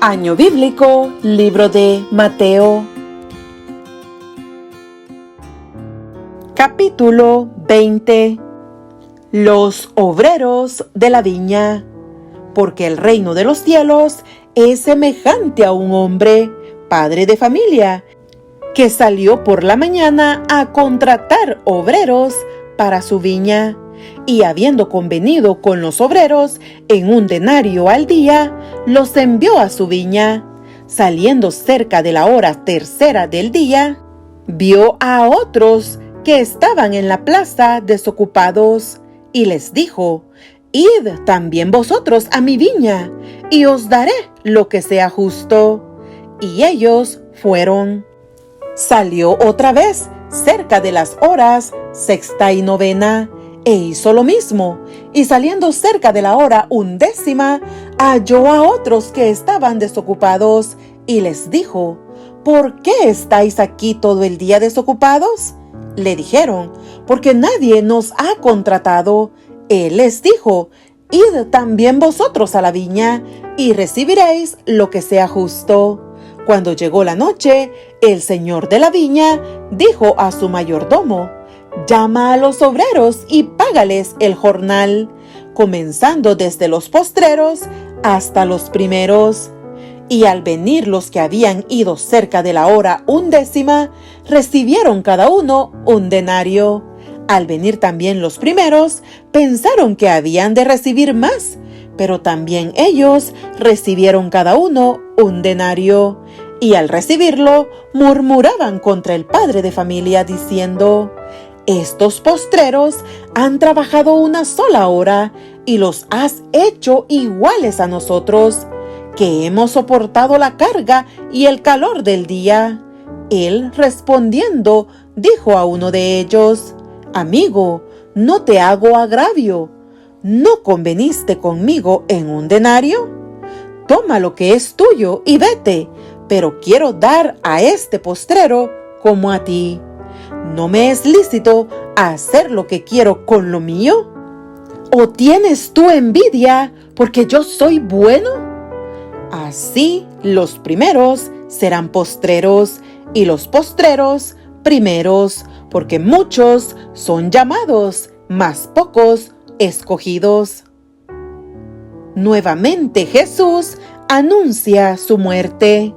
Año Bíblico, libro de Mateo. Capítulo 20. Los obreros de la viña. Porque el reino de los cielos es semejante a un hombre, padre de familia, que salió por la mañana a contratar obreros para su viña. Y habiendo convenido con los obreros en 1 denario al día, los envió a su viña. Saliendo cerca de la hora tercera del día, vio a otros que estaban en la plaza desocupados, y les dijo: Id también vosotros a mi viña, y os daré lo que sea justo. Y ellos fueron. Salió otra vez cerca de las horas sexta y novena, e hizo lo mismo, y saliendo cerca de la hora 11, halló a otros que estaban desocupados, y les dijo: ¿Por qué estáis aquí todo el día desocupados? Le dijeron: porque nadie nos ha contratado. Él les dijo: Id también vosotros a la viña, y recibiréis lo que sea justo. Cuando llegó la noche, el señor de la viña dijo a su mayordomo: Llama a los obreros y págales el jornal, comenzando desde los postreros hasta los primeros. Y al venir los que habían ido cerca de la hora 11, recibieron cada uno 1 denario. Al venir también los primeros, pensaron que habían de recibir más, pero también ellos recibieron cada uno 1 denario. Y al recibirlo, murmuraban contra el padre de familia, diciendo: Estos postreros han trabajado 1 sola hora, y los has hecho iguales a nosotros, que hemos soportado la carga y el calor del día. Él, respondiendo, dijo a uno de ellos: Amigo, no te hago agravio. ¿No conveniste conmigo en 1 denario? Toma lo que es tuyo y vete, pero quiero dar a este postrero como a ti. ¿No me es lícito hacer lo que quiero con lo mío? ¿O tienes tú envidia porque yo soy bueno? Así los primeros serán postreros, y los postreros primeros, porque muchos son llamados, mas pocos escogidos. Nuevamente Jesús anuncia su muerte.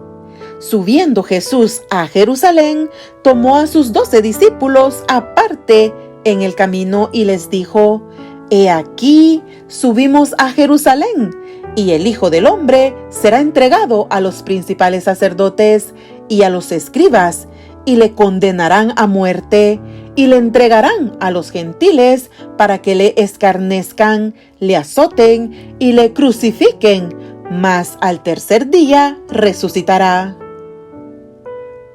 Subiendo Jesús a Jerusalén, tomó a sus 12 discípulos aparte en el camino y les dijo: He aquí, subimos a Jerusalén, y el Hijo del Hombre será entregado a los principales sacerdotes y a los escribas, y le condenarán a muerte, y le entregarán a los gentiles para que le escarnezcan, le azoten y le crucifiquen, mas al tercer día resucitará.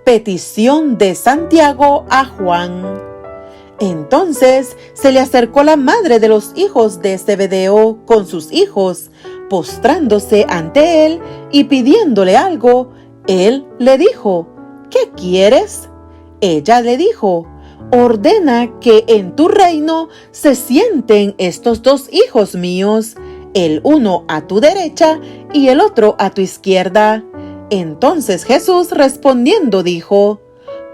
Petición de Santiago a Juan. Entonces se le acercó la madre de los hijos de Zebedeo con sus hijos, postrándose ante él y pidiéndole algo. Él le dijo: ¿Qué quieres? Ella le dijo: Ordena que en tu reino se sienten estos 2 hijos míos, el uno a tu derecha y el otro a tu izquierda. Entonces Jesús respondiendo dijo: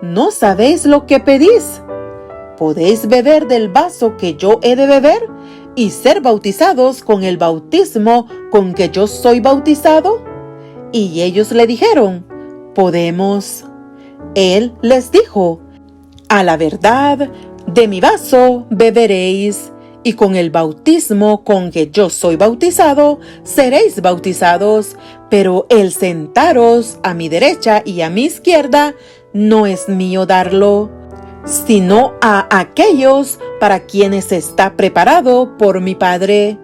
¿No sabéis lo que pedís? ¿Podéis beber del vaso que yo he de beber y ser bautizados con el bautismo con que yo soy bautizado? Y ellos le dijeron: Podemos. Él les dijo: A la verdad, de mi vaso beberéis, y con el bautismo con que yo soy bautizado seréis bautizados, pero el sentaros a mi derecha y a mi izquierda no es mío darlo, sino a aquellos para quienes está preparado por mi Padre.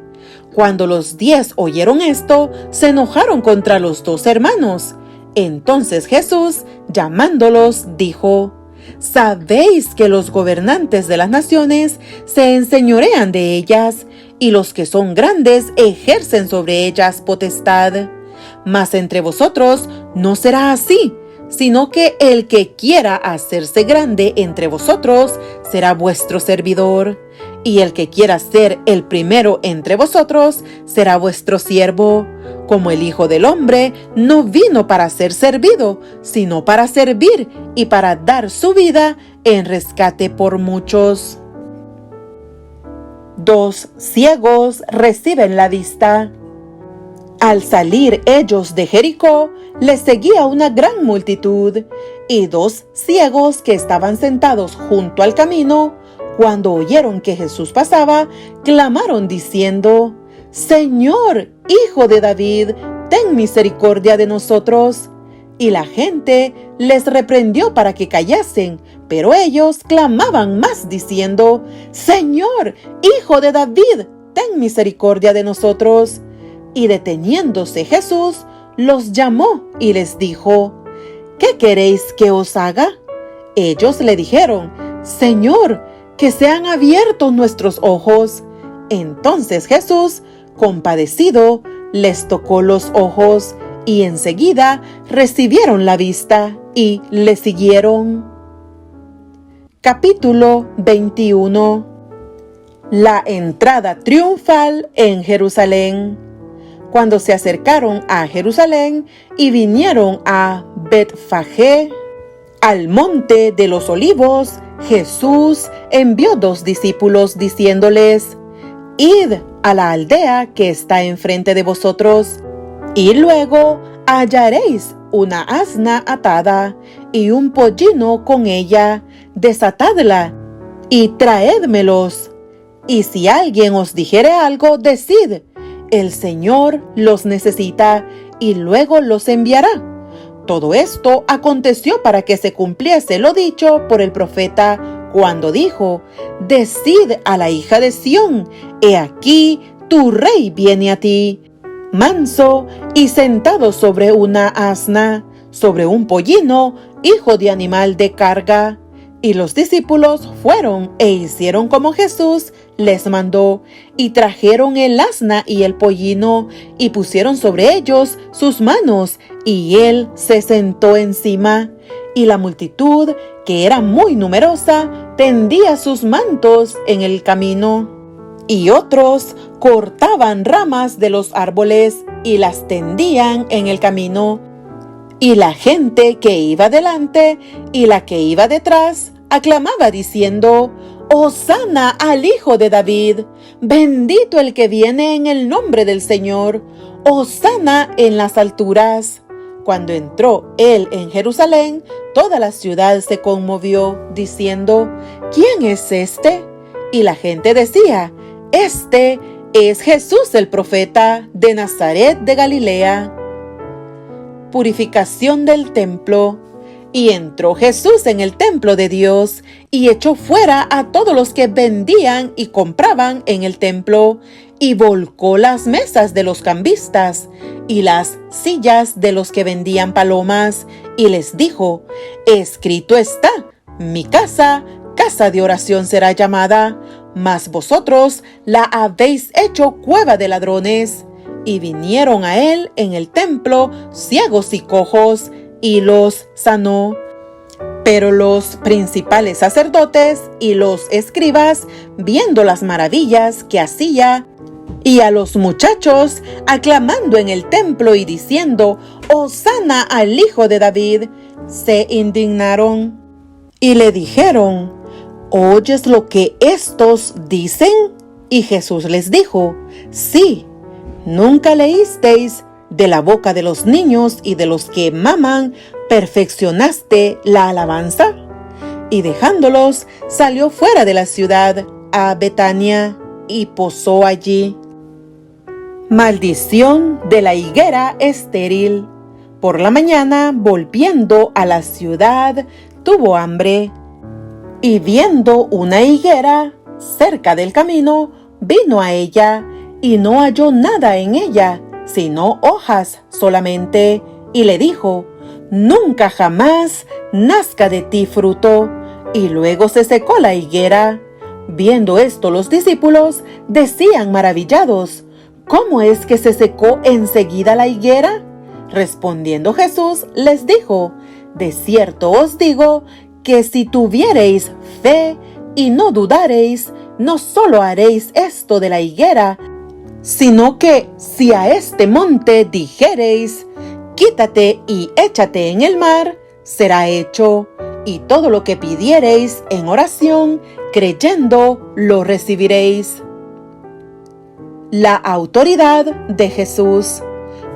Cuando los 10 oyeron esto, se enojaron contra los 2 hermanos. Entonces Jesús, llamándolos, dijo: ¿Sabéis que los gobernantes de las naciones se enseñorean de ellas, y los que son grandes ejercen sobre ellas potestad? Mas entre vosotros no será así, sino que el que quiera hacerse grande entre vosotros será vuestro servidor. Y el que quiera ser el primero entre vosotros será vuestro siervo, como el Hijo del Hombre no vino para ser servido, sino para servir y para dar su vida en rescate por muchos. 2 ciegos reciben la vista. Al salir ellos de Jericó, les seguía una gran multitud, y 2 ciegos que estaban sentados junto al camino, cuando oyeron que Jesús pasaba, clamaron diciendo: «Señor, Hijo de David, ten misericordia de nosotros». Y la gente les reprendió para que callasen, pero ellos clamaban más diciendo: «Señor, Hijo de David, ten misericordia de nosotros». Y deteniéndose Jesús, los llamó y les dijo: «¿Qué queréis que os haga?». Ellos le dijeron: «Señor, que sean abiertos nuestros ojos». Entonces Jesús, compadecido, les tocó los ojos, y enseguida recibieron la vista y le siguieron. Capítulo 21. La entrada triunfal en Jerusalén. Cuando se acercaron a Jerusalén y vinieron a Betfagé, al monte de los olivos, Jesús envió 2 discípulos diciéndoles: «Id a la aldea que está enfrente de vosotros, y luego hallaréis una asna atada y un pollino con ella. Desatadla y traédmelos. Y si alguien os dijere algo, decid: el Señor los necesita, y luego los enviará». Todo esto aconteció para que se cumpliese lo dicho por el profeta, cuando dijo: «Decid a la hija de Sión: he aquí tu rey viene a ti, manso y sentado sobre una asna, sobre un pollino, hijo de animal de carga». Y los discípulos fueron e hicieron como Jesús les mandó, y trajeron el asna y el pollino, y pusieron sobre ellos sus manos, y él se sentó encima. Y la multitud, que era muy numerosa, tendía sus mantos en el camino. Y otros cortaban ramas de los árboles y las tendían en el camino. Y la gente que iba delante y la que iba detrás aclamaba diciendo: «Hosana al Hijo de David, bendito el que viene en el nombre del Señor, hosana en las alturas». Cuando entró él en Jerusalén, toda la ciudad se conmovió, diciendo: «¿Quién es este?». Y la gente decía: «Este es Jesús el profeta de Nazaret de Galilea». Purificación del templo. Y entró Jesús en el templo de Dios, y echó fuera a todos los que vendían y compraban en el templo, y volcó las mesas de los cambistas y las sillas de los que vendían palomas, y les dijo: «Escrito está: mi casa, casa de oración será llamada, mas vosotros la habéis hecho cueva de ladrones». Y vinieron a él en el templo ciegos y cojos, y los sanó. Pero los principales sacerdotes y los escribas, viendo las maravillas que hacía, y a los muchachos aclamando en el templo y diciendo: «Hosana al Hijo de David», se indignaron y le dijeron: «¿Oyes lo que estos dicen?». Y Jesús les dijo: «Sí, ¿nunca leísteis: de la boca de los niños y de los que maman perfeccionaste la alabanza?». Y dejándolos, salió fuera de la ciudad a Betania y posó allí. Maldición de la higuera estéril. Por la mañana, volviendo a la ciudad, tuvo hambre, y viendo una higuera cerca del camino, vino a ella, y no halló nada en ella, sino hojas solamente, y le dijo: «Nunca jamás nazca de ti fruto». Y luego se secó la higuera. Viendo esto, los discípulos decían maravillados: «¿Cómo es que se secó enseguida la higuera?». Respondiendo Jesús les dijo: «De cierto os digo que si tuviereis fe y no dudareis, no solo haréis esto de la higuera, sino que si a este monte dijereis, quítate y échate en el mar, será hecho, y todo lo que pidiereis en oración, creyendo, lo recibiréis. La autoridad de Jesús.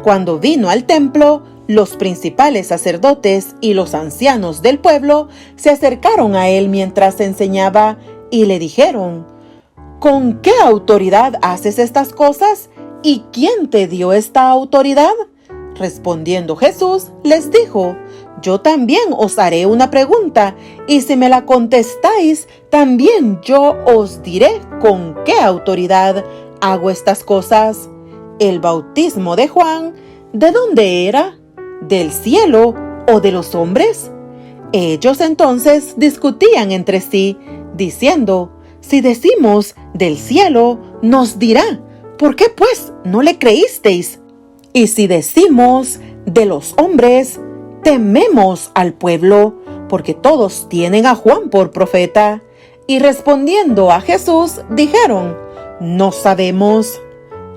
Cuando vino al templo, los principales sacerdotes y los ancianos del pueblo se acercaron a él mientras enseñaba y le dijeron: ¿Con qué autoridad haces estas cosas? ¿Y quién te dio esta autoridad? Respondiendo Jesús, les dijo: Yo también os haré una pregunta, y si me la contestáis, también yo os diré con qué autoridad hago estas cosas. El bautismo de Juan, ¿de dónde era? ¿Del cielo o de los hombres? Ellos entonces discutían entre sí, diciendo: Si decimos del cielo, nos dirá: ¿por qué pues no le creísteis? Y si decimos de los hombres, tememos al pueblo, porque todos tienen a Juan por profeta. Y respondiendo a Jesús, dijeron: No sabemos.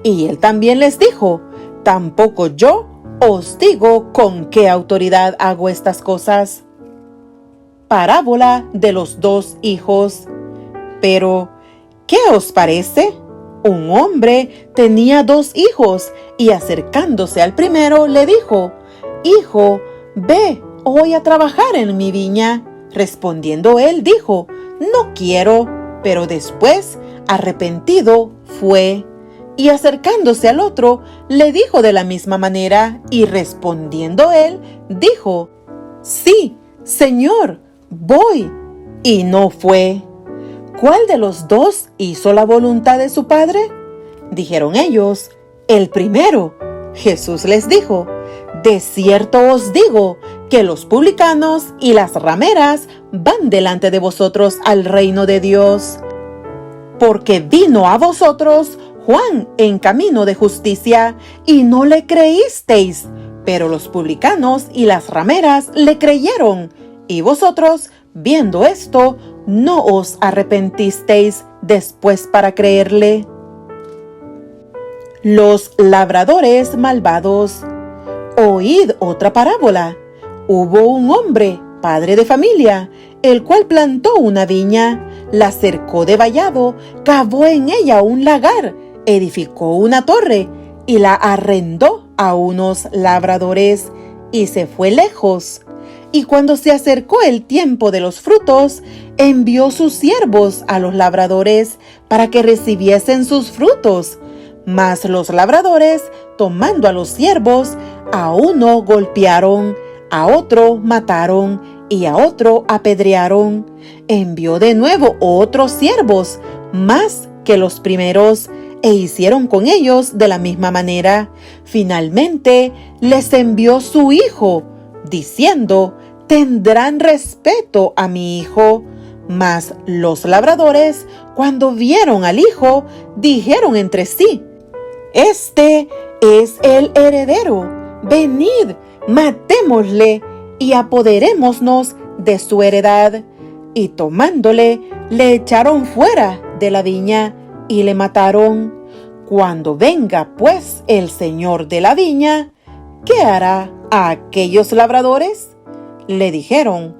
Y él también les dijo: Tampoco yo os digo con qué autoridad hago estas cosas. Parábola de los 2 hijos. Pero, ¿qué os parece? Un hombre tenía 2 hijos, y acercándose al primero le dijo: Hijo, ve hoy a trabajar en mi viña. Respondiendo él dijo: No quiero. Pero después, arrepentido, fue. Y acercándose al otro, le dijo de la misma manera, y respondiendo él, dijo: Sí, Señor, voy. Y no fue. ¿Cuál de los 2 hizo la voluntad de su padre? Dijeron ellos: El primero. Jesús les dijo: De cierto os digo que los publicanos y las rameras van delante de vosotros al reino de Dios. Porque vino a vosotros Juan en camino de justicia, y no le creísteis, pero los publicanos y las rameras le creyeron, y vosotros, viendo esto, no os arrepentisteis después para creerle. Los labradores malvados. Oíd otra parábola. Hubo un hombre, padre de familia, el cual plantó una viña, la cercó de vallado, cavó en ella un lagar, edificó una torre y la arrendó a unos labradores, y se fue lejos. Y cuando se acercó el tiempo de los frutos, envió sus siervos a los labradores para que recibiesen sus frutos. Mas los labradores, tomando a los siervos, a uno golpearon, a otro mataron y a otro apedrearon. Envió de nuevo otros siervos, más que los primeros, e hicieron con ellos de la misma manera. Finalmente les envió su hijo, diciendo: Tendrán respeto a mi hijo. Mas los labradores, cuando vieron al hijo, dijeron entre sí: Este es el heredero. Venid, matémosle y apoderémonos de su heredad. Y tomándole, le echaron fuera de la viña y le mataron. Cuando venga pues el señor de la viña, ¿qué hará a aquellos labradores? Le dijeron: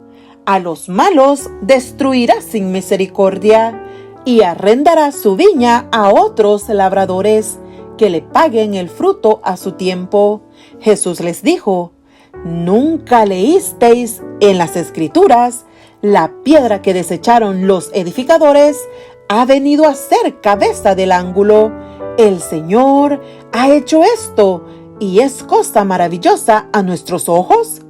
A los malos destruirá sin misericordia, y arrendará su viña a otros labradores, que le paguen el fruto a su tiempo. Jesús les dijo: ¿Nunca leísteis en las Escrituras: La piedra que desecharon los edificadores ha venido a ser cabeza del ángulo? El Señor ha hecho esto, y es cosa maravillosa a nuestros ojos.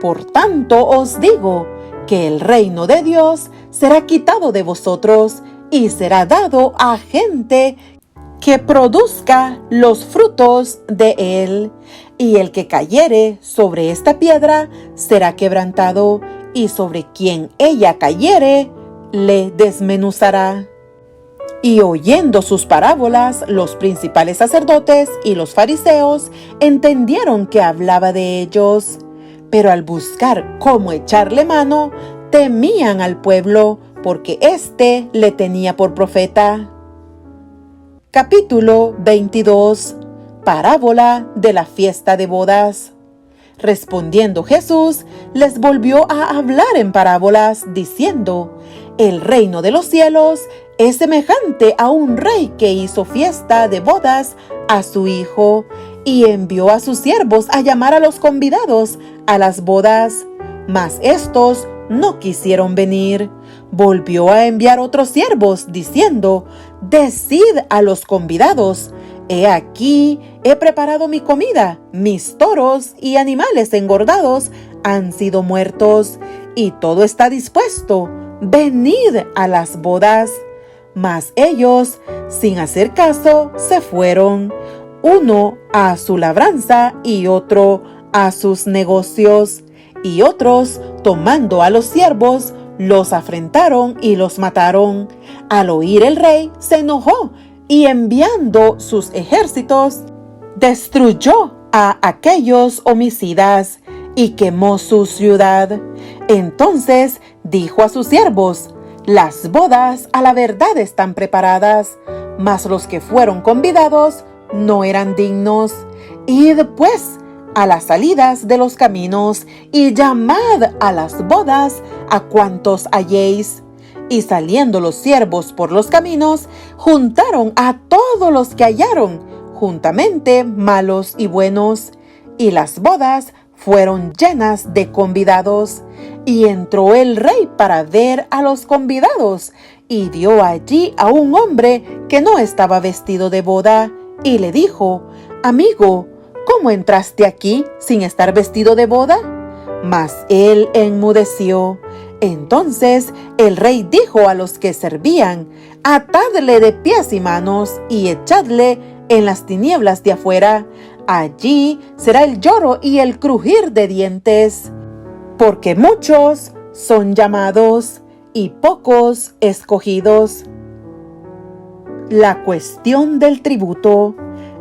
Por tanto os digo que el reino de Dios será quitado de vosotros y será dado a gente que produzca los frutos de él. Y el que cayere sobre esta piedra será quebrantado, y sobre quien ella cayere le desmenuzará. Y oyendo sus parábolas, los principales sacerdotes y los fariseos entendieron que hablaba de ellos. Pero al buscar cómo echarle mano, temían al pueblo, porque éste le tenía por profeta. Capítulo 22. Parábola de la fiesta de bodas. Respondiendo Jesús, les volvió a hablar en parábolas, diciendo: El reino de los cielos es semejante a un rey que hizo fiesta de bodas a su hijo, y envió a sus siervos a llamar a los convidados a las bodas. Mas estos no quisieron venir. Volvió a enviar otros siervos, diciendo: Decid a los convidados: He aquí, he preparado mi comida, mis toros y animales engordados han sido muertos, y todo está dispuesto. Venid a las bodas. Mas ellos, sin hacer caso, se fueron, uno a su labranza y otro a sus negocios. Y otros, tomando a los siervos, los afrentaron y los mataron. Al oír el rey, se enojó, y enviando sus ejércitos, destruyó a aquellos homicidas y quemó su ciudad. Entonces dijo a sus siervos: Las bodas a la verdad están preparadas, mas los que fueron convidados no eran dignos. Id pues a las salidas de los caminos y llamad a las bodas a cuantos halléis. Y saliendo los siervos por los caminos, juntaron a todos los que hallaron, juntamente malos y buenos. Y las bodas fueron llenas de convidados. Y entró el rey para ver a los convidados, y vio allí a un hombre que no estaba vestido de boda, y le dijo: Amigo, ¿cómo entraste aquí sin estar vestido de boda? Mas él enmudeció. Entonces el rey dijo a los que servían: Atadle de pies y manos y echadle en las tinieblas de afuera. Allí será el lloro y el crujir de dientes, porque muchos son llamados y pocos escogidos. La cuestión del tributo.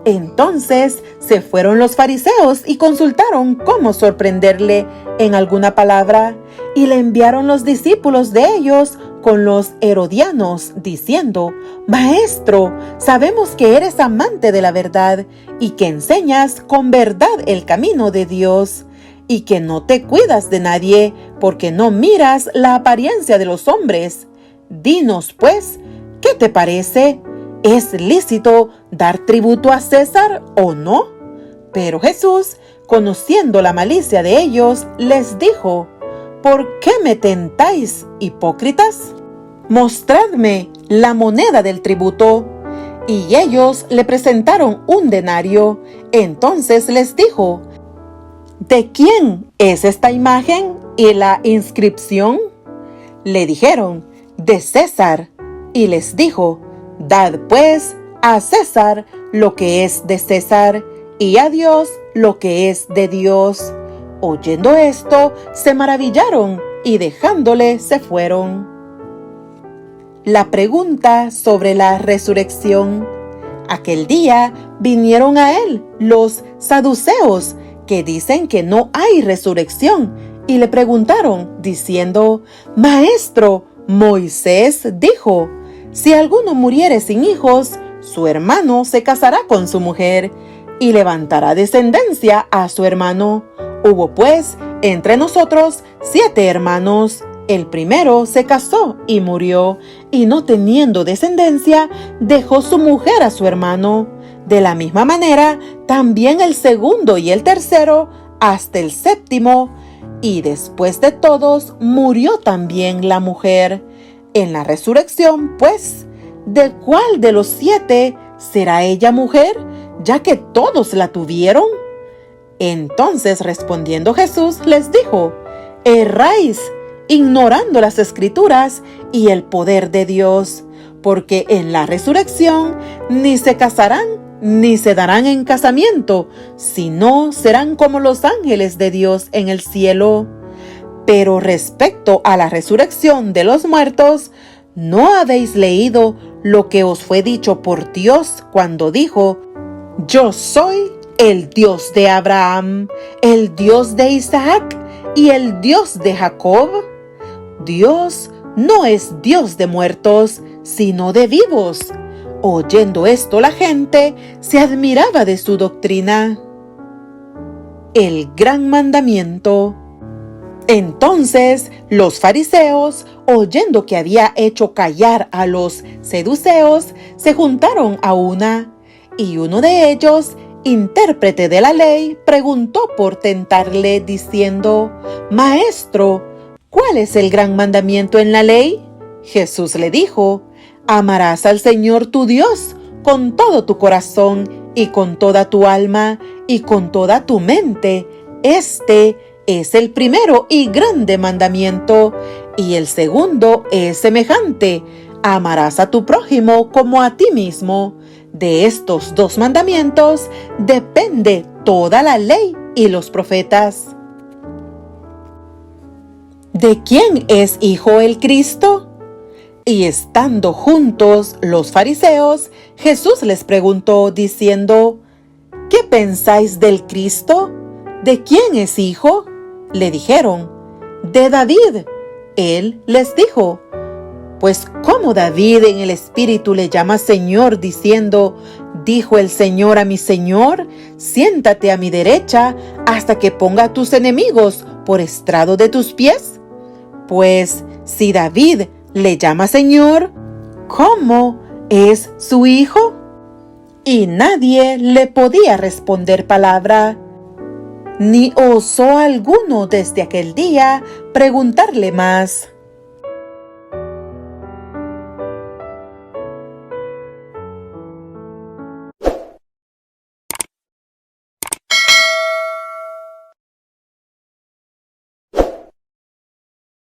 Entonces se fueron los fariseos y consultaron cómo sorprenderle en alguna palabra, y le enviaron los discípulos de ellos con los herodianos, diciendo: Maestro, sabemos que eres amante de la verdad y que enseñas con verdad el camino de Dios, y que no te cuidas de nadie, porque no miras la apariencia de los hombres. Dinos, pues, ¿qué te parece? ¿Es lícito dar tributo a César o no? Pero Jesús, conociendo la malicia de ellos, les dijo: ¿Por qué me tentáis, hipócritas? Mostradme la moneda del tributo. Y ellos le presentaron un denario. Entonces les dijo: ¿De quién es esta imagen y la inscripción? Le dijeron: De César. Y les dijo: Dad pues a César lo que es de César, y a Dios lo que es de Dios. Oyendo esto, se maravillaron, y dejándole se fueron. La pregunta sobre la resurrección. Aquel día vinieron a él los saduceos, que dicen que no hay resurrección, y le preguntaron, diciendo: Maestro, Moisés dijo: Si alguno muriere sin hijos, su hermano se casará con su mujer, y levantará descendencia a su hermano. Hubo pues entre nosotros 7 hermanos. El primero se casó y murió, y no teniendo descendencia, dejó su mujer a su hermano. De la misma manera, también el segundo y el tercero, hasta el séptimo. Y después de todos, murió también la mujer. En la resurrección, pues, ¿de cuál de los 7 será ella mujer, ya que todos la tuvieron? Entonces, respondiendo Jesús, les dijo: Erráis, ignorando las Escrituras y el poder de Dios, porque en la resurrección ni se casarán ni se darán en casamiento, sino serán como los ángeles de Dios en el cielo. Pero respecto a la resurrección de los muertos, ¿no habéis leído lo que os fue dicho por Dios cuando dijo: Yo soy el Dios de Abraham, el Dios de Isaac y el Dios de Jacob? Dios no es Dios de muertos, sino de vivos. Oyendo esto, la gente se admiraba de su doctrina. El gran mandamiento. Entonces los fariseos, oyendo que había hecho callar a los seduceos, se juntaron a una, y uno de ellos, intérprete de la ley, preguntó por tentarle, diciendo: Maestro, ¿cuál es el gran mandamiento en la ley? Jesús le dijo: Amarás al Señor tu Dios con todo tu corazón y con toda tu alma y con toda tu mente. Este es el primero y grande mandamiento, y el segundo es semejante: amarás a tu prójimo como a ti mismo. De estos dos mandamientos depende toda la ley y los profetas. ¿De quién es hijo el Cristo? Y estando juntos los fariseos, Jesús les preguntó diciendo: ¿Qué pensáis del Cristo? ¿De quién es hijo? Le dijeron: de David. Él les dijo: Pues ¿cómo David en el Espíritu le llama Señor, diciendo: dijo el Señor a mi Señor, siéntate a mi derecha hasta que ponga a tus enemigos por estrado de tus pies? Pues si David le llama Señor, ¿cómo es su hijo? Y nadie le podía responder palabra, ni osó alguno desde aquel día preguntarle más.